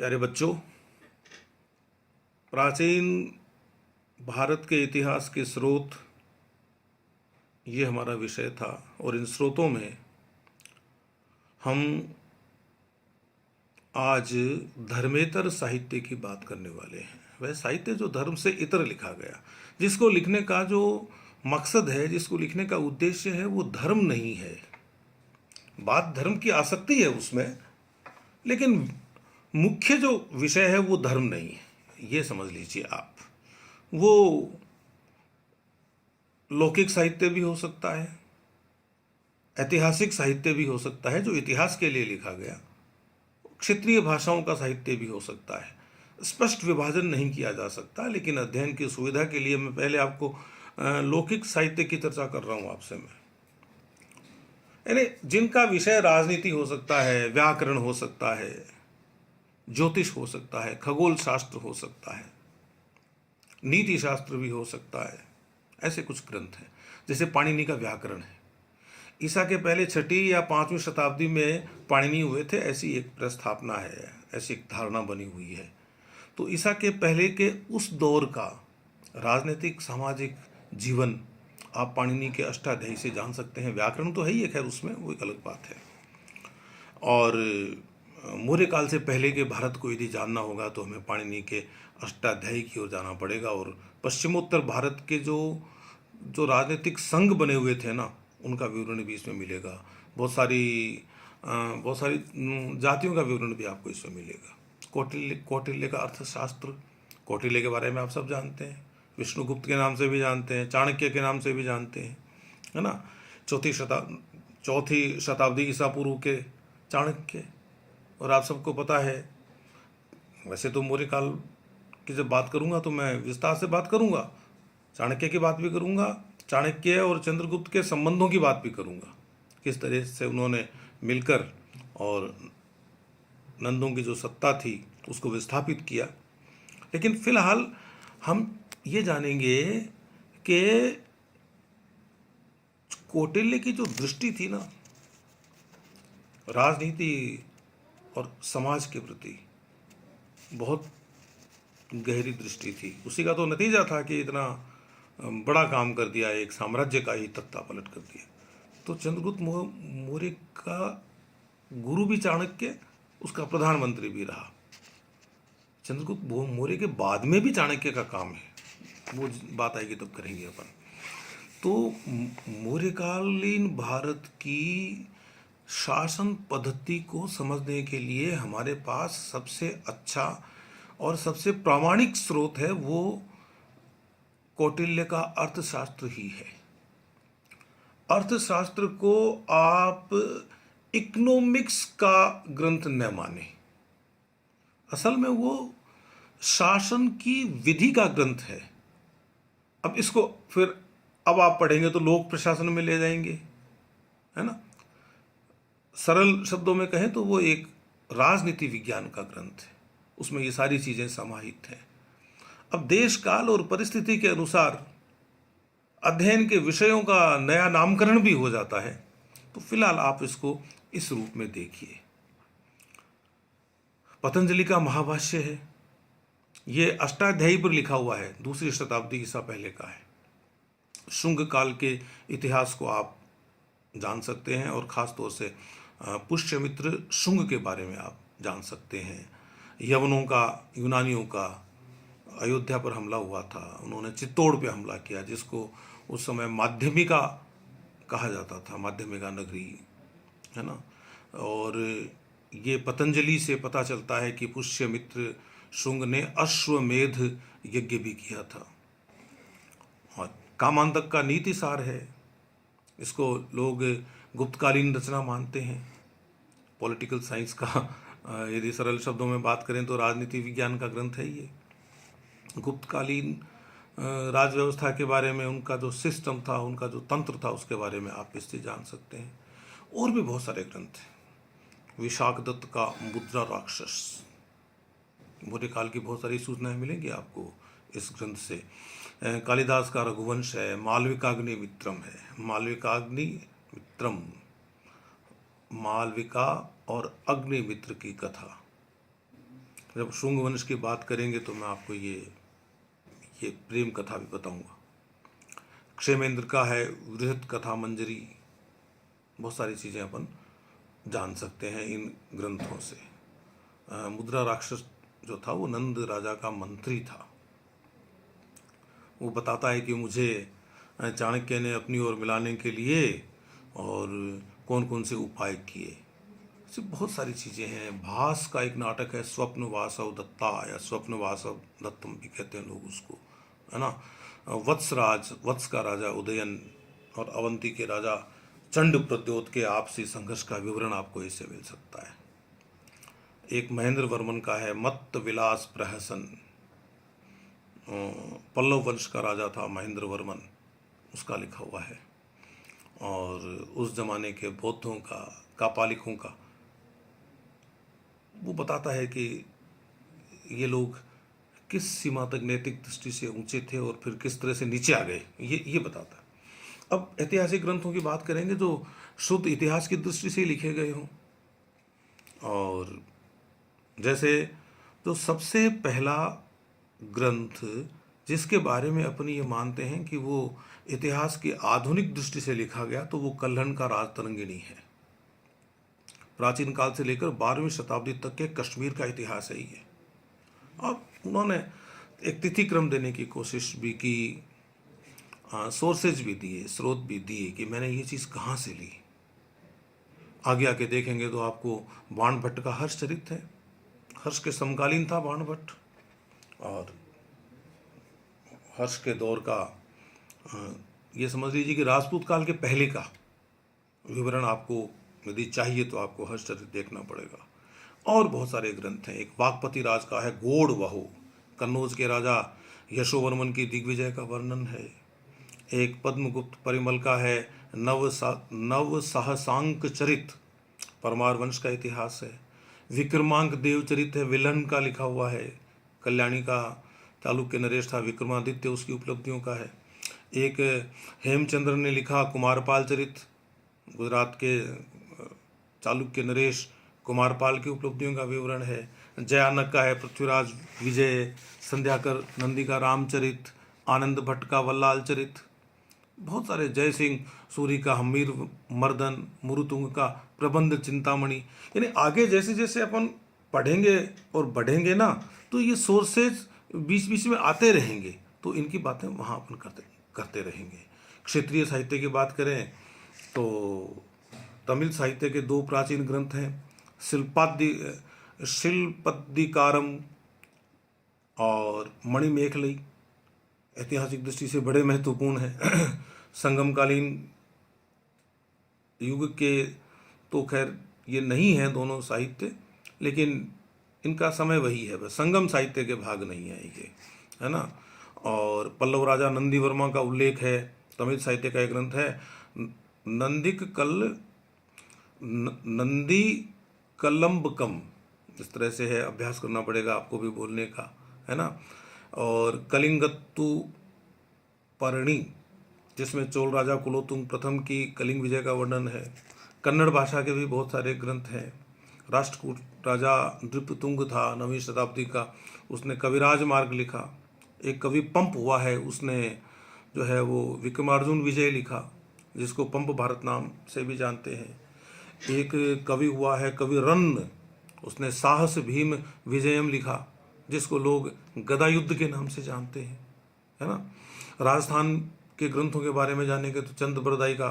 प्यारे बच्चों, प्राचीन भारत के इतिहास के स्रोत ये हमारा विषय था और इन स्रोतों में हम आज धर्मेतर साहित्य की बात करने वाले हैं। वह साहित्य जो धर्म से इतर लिखा गया, जिसको लिखने का जो मकसद है, जिसको लिखने का उद्देश्य है, वो धर्म नहीं है। बात धर्म की आसक्ति है उसमें, लेकिन मुख्य जो विषय है वो धर्म नहीं है। ये समझ लीजिए आप। वो लौकिक साहित्य भी हो सकता है, ऐतिहासिक साहित्य भी हो सकता है जो इतिहास के लिए लिखा गया, क्षेत्रीय भाषाओं का साहित्य भी हो सकता है। स्पष्ट विभाजन नहीं किया जा सकता, लेकिन अध्ययन की सुविधा के लिए मैं पहले आपको लौकिक साहित्य की चर्चा कर रहा हूँ आपसे मैं। यानी जिनका विषय राजनीति हो सकता है, व्याकरण हो सकता है, ज्योतिष हो सकता है, खगोल शास्त्र हो सकता है, नीति शास्त्र भी हो सकता है। ऐसे कुछ ग्रंथ हैं, जैसे पाणिनि का व्याकरण है। ईसा के पहले 6वीं या 5वीं शताब्दी में पाणिनि हुए थे, ऐसी एक प्रस्थापना है, ऐसी एक धारणा बनी हुई है। तो ईसा के पहले के उस दौर का राजनीतिक सामाजिक जीवन आप पाणिनि के अष्टाध्यायी से जान सकते हैं। व्याकरण तो है ही है, खैर उसमें वो एक अलग बात है। और मौर्य काल से पहले के भारत को यदि जानना होगा तो हमें पाणिनि के अष्टाध्यायी की ओर जाना पड़ेगा। और पश्चिमोत्तर भारत के जो जो राजनीतिक संघ बने हुए थे ना, उनका विवरण भी इसमें मिलेगा। बहुत सारी जातियों का विवरण भी आपको इसमें मिलेगा। कौटिल्य का अर्थशास्त्र, कौटिल्य के बारे में आप सब जानते हैं, विष्णुगुप्त के नाम से भी जानते हैं, चाणक्य के नाम से भी जानते हैं, है ना। चौथी शताब्दी ईसा पूर्व के चाणक्य। और आप सबको पता है, वैसे तो मौर्य काल की जब बात करूंगा तो मैं विस्तार से बात करूंगा, चाणक्य की बात भी करूंगा, चाणक्य और चंद्रगुप्त के संबंधों की बात भी करूंगा, किस तरह से उन्होंने मिलकर और नंदों की जो सत्ता थी उसको विस्थापित किया। लेकिन फिलहाल हम ये जानेंगे कि कौटिल्य की जो दृष्टि थी ना, राजनीति और समाज के प्रति बहुत गहरी दृष्टि थी। उसी का तो नतीजा था कि इतना बड़ा काम कर दिया, एक साम्राज्य का ही तख्ता पलट कर दिया। तो चंद्रगुप्त मौर्य का गुरु भी चाणक्य, उसका प्रधानमंत्री भी रहा। चंद्रगुप्त मौर्य के बाद में भी चाणक्य का काम है, वो बात आएगी तब करेंगे अपन। तो मौर्यकालीन भारत की शासन पद्धति को समझने के लिए हमारे पास सबसे अच्छा और सबसे प्रामाणिक स्रोत है वो कौटिल्य का अर्थशास्त्र ही है। अर्थशास्त्र को आप इकोनॉमिक्स का ग्रंथ न माने, असल में वो शासन की विधि का ग्रंथ है। अब इसको फिर अब आप पढ़ेंगे तो लोक प्रशासन में ले जाएंगे, है ना। सरल शब्दों में कहें तो वो एक राजनीति विज्ञान का ग्रंथ है, उसमें ये सारी चीजें समाहित हैं। अब देश काल और परिस्थिति के अनुसार अध्ययन के विषयों का नया नामकरण भी हो जाता है। तो फिलहाल आप इसको इस रूप में देखिए। पतंजलि का महाभाष्य है, ये अष्टाध्यायी पर लिखा हुआ है, 2री शताब्दी ईसा पहले का है। शुंग काल के इतिहास को आप जान सकते हैं और ख़ास तौर से पुष्यमित्र शुंग के बारे में आप जान सकते हैं। यवनों का, यूनानियों का अयोध्या पर हमला हुआ था, उन्होंने चित्तौड़ पे हमला किया, जिसको उस समय माध्यमिका कहा जाता था, माध्यमिका नगरी, है ना। और ये पतंजलि से पता चलता है कि पुष्यमित्र शुंग ने अश्वमेध यज्ञ भी किया था। और कामांतक का नीति सार है, इसको लोग गुप्तकालीन रचना मानते हैं। पॉलिटिकल साइंस का यदि सरल शब्दों में बात करें तो राजनीति विज्ञान का ग्रंथ है ये। गुप्तकालीन राज व्यवस्था के बारे में, उनका जो सिस्टम था, उनका जो तंत्र था, उसके बारे में आप इससे जान सकते हैं। और भी बहुत सारे ग्रंथ हैं। विशाखदत्त का मुद्रा राक्षस, मौर्य काल की बहुत सारी सूचनाएं मिलेंगी आपको इस ग्रंथ से। कालिदास का रघुवंश है, मालविकाग्नि मित्रम है, मालविकाग्नि मित्रम, मालविका और अग्निमित्र की कथा, जब शुंग वंश की बात करेंगे तो मैं आपको ये प्रेम कथा भी बताऊंगा। क्षेमेंद्र का है वृहत कथा मंजरी, बहुत सारी चीज़ें अपन जान सकते हैं इन ग्रंथों से। मुद्रा राक्षस जो था वो नंद राजा का मंत्री था। वो बताता है कि मुझे चाणक्य ने अपनी ओर मिलाने के लिए और कौन कौन से उपाय किए। ऐसी बहुत सारी चीज़ें हैं। भास का एक नाटक है, स्वप्न वासव दत्ता या स्वप्न वासव दत्तम भी कहते हैं लोग उसको, है ना। वत्स का राजा उदयन और अवंती के राजा चंड प्रद्योत के आपसी संघर्ष का विवरण आपको इससे मिल सकता है। एक महेंद्र वर्मन का है मत्त विलास प्रहसन, पल्लव वंश का राजा था महेंद्र वर्मन, उसका लिखा हुआ है। और उस जमाने के बौद्धों का, कापालिकों का, वो बताता है कि ये लोग किस सीमा तक नैतिक दृष्टि से ऊंचे थे और फिर किस तरह से नीचे आ गए, ये बताता है। अब ऐतिहासिक ग्रंथों की बात करेंगे जो शुद्ध इतिहास की दृष्टि से लिखे गए हों, और जैसे जो सबसे पहला ग्रंथ जिसके बारे में अपन ये मानते हैं कि वो इतिहास की आधुनिक दृष्टि से लिखा गया, तो वो कल्हण का राजतरंगिणी है। प्राचीन काल से लेकर 12वीं शताब्दी तक के कश्मीर का इतिहास है ये। और उन्होंने एक तिथि क्रम देने की कोशिश भी की, सोर्सेज भी दिए, स्रोत भी दिए कि मैंने ये चीज़ कहाँ से ली। आगे आके देखेंगे तो आपको बाण भट्ट का हर्ष चरित्र है, हर्ष के समकालीन था बाण भट्ट, और हर्ष के दौर का ये समझ लीजिए कि राजपूत काल के पहले का विवरण आपको यदि चाहिए तो आपको हर्ष चरित्र देखना पड़ेगा। और बहुत सारे ग्रंथ हैं। एक वागपति राज का है गोड़ वहु, कन्नौज के राजा यशोवर्मन की दिग्विजय का वर्णन है। एक पद्मगुप्त परिमल का है नव सहसांक चरित, परमार वंश का इतिहास है। विक्रमांक देव चरित है, विलन का लिखा हुआ है। कल्याणी का चालुक्य नरेश था, विक्रमादित्य उसकी उपलब्धियों का है। एक हेमचंद्र ने लिखा कुमारपाल चरित, गुजरात के चालुक्य नरेश कुमारपाल की उपलब्धियों का विवरण है। जयानक का है पृथ्वीराज विजय, संध्याकर नंदी का रामचरित, आनंद भट्ट का वल्लाल चरित, बहुत सारे, जय सिंह सूरी का हमीर मर्दन, मुरुतुंग का प्रबंध चिंतामणि। यानी आगे जैसे जैसे अपन पढ़ेंगे और बढ़ेंगे ना, तो ये सोर्सेज बीच बीच में आते रहेंगे, तो इनकी बातें वहाँ अपन करते रहेंगे। क्षेत्रीय साहित्य की बात करें तो तमिल साहित्य के 2 प्राचीन ग्रंथ हैं, शिल्पद्दिकारम और मणिमेखलई, ऐतिहासिक दृष्टि से बड़े महत्वपूर्ण हैं। संगमकालीन युग के तो खैर ये नहीं है दोनों साहित्य, लेकिन इनका समय वही है, बस संगम साहित्य के भाग नहीं है ये, है ना। और पल्लव राजा नंदी वर्मा का उल्लेख है, तमिल साहित्य का एक ग्रंथ है नंदी कलम्बकम, इस तरह से है, अभ्यास करना पड़ेगा आपको भी बोलने का, है ना। और कलिंगत्तु परणी, जिसमें चोल राजा कुलोत्तुंग प्रथम की कलिंग विजय का वर्णन है। कन्नड़ भाषा के भी बहुत सारे ग्रंथ हैं। राष्ट्रकूट राजा नृपतुंग था 9वीं शताब्दी का, उसने कविराज मार्ग लिखा। एक कवि पंप हुआ है, उसने जो है वो विक्रमार्जुन विजय लिखा, जिसको पंप भारत नाम से भी जानते हैं। एक कवि हुआ है कवि रन्न, उसने साहस भीम विजयम लिखा, जिसको लोग गदा युद्ध के नाम से जानते हैं, है ना। राजस्थान के ग्रंथों के बारे में जानेंगे तो चंद बरदाई का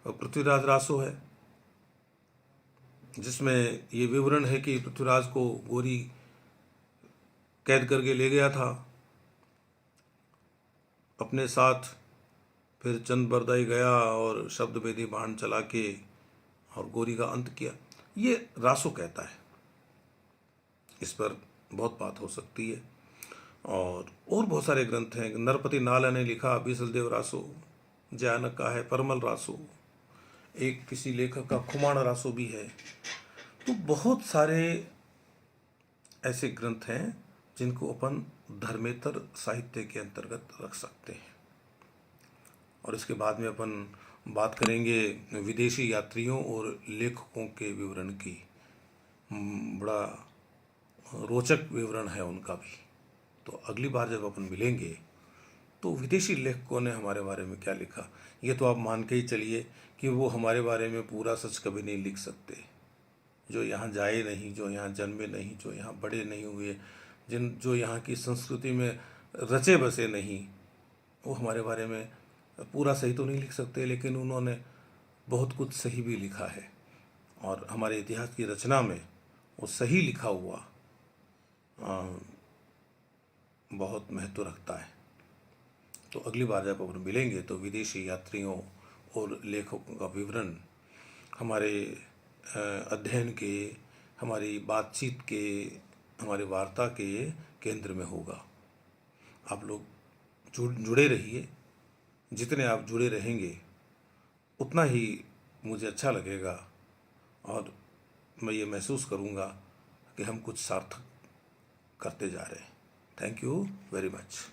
पृथ्वीराज रासो है, जिसमें ये विवरण है कि पृथ्वीराज को गोरी कैद करके ले गया था अपने साथ, फिर चंद बरदाई गया और शब्द भेदी बाण चला के और गोरी का अंत किया। ये रासो कहता है, इस पर बहुत बात हो सकती है। और बहुत सारे ग्रंथ हैं। नरपति नाला ने लिखा बीसलदेव रासो, जयानक का है परमल रासो, एक किसी लेखक का खुमाण रासो भी है। तो बहुत सारे ऐसे ग्रंथ हैं जिनको अपन धर्मेतर साहित्य के अंतर्गत रख सकते हैं। और इसके बाद में अपन बात करेंगे विदेशी यात्रियों और लेखकों के विवरण की। बड़ा रोचक विवरण है उनका भी। तो अगली बार जब अपन मिलेंगे तो विदेशी लेखकों ने हमारे बारे में क्या लिखा, ये तो आप मान के ही चलिए कि वो हमारे बारे में पूरा सच कभी नहीं लिख सकते। जो यहाँ जाए नहीं, जो यहाँ जन्मे नहीं, जो यहाँ बड़े नहीं हुए, जो यहाँ की संस्कृति में रचे बसे नहीं, वो हमारे बारे में पूरा सही तो नहीं लिख सकते, लेकिन उन्होंने बहुत कुछ सही भी लिखा है। और हमारे इतिहास की रचना में वो सही लिखा हुआ बहुत महत्व रखता है। तो अगली बार जब अपन मिलेंगे तो विदेशी यात्रियों और लेखकों का विवरण हमारे अध्ययन के, हमारी बातचीत के, हमारी वार्ता के केंद्र में होगा। आप लोग जुड़े रहिए। जितने आप जुड़े रहेंगे उतना ही मुझे अच्छा लगेगा और मैं ये महसूस करूँगा कि हम कुछ सार्थक करते जा रहे हैं। Thank you very much.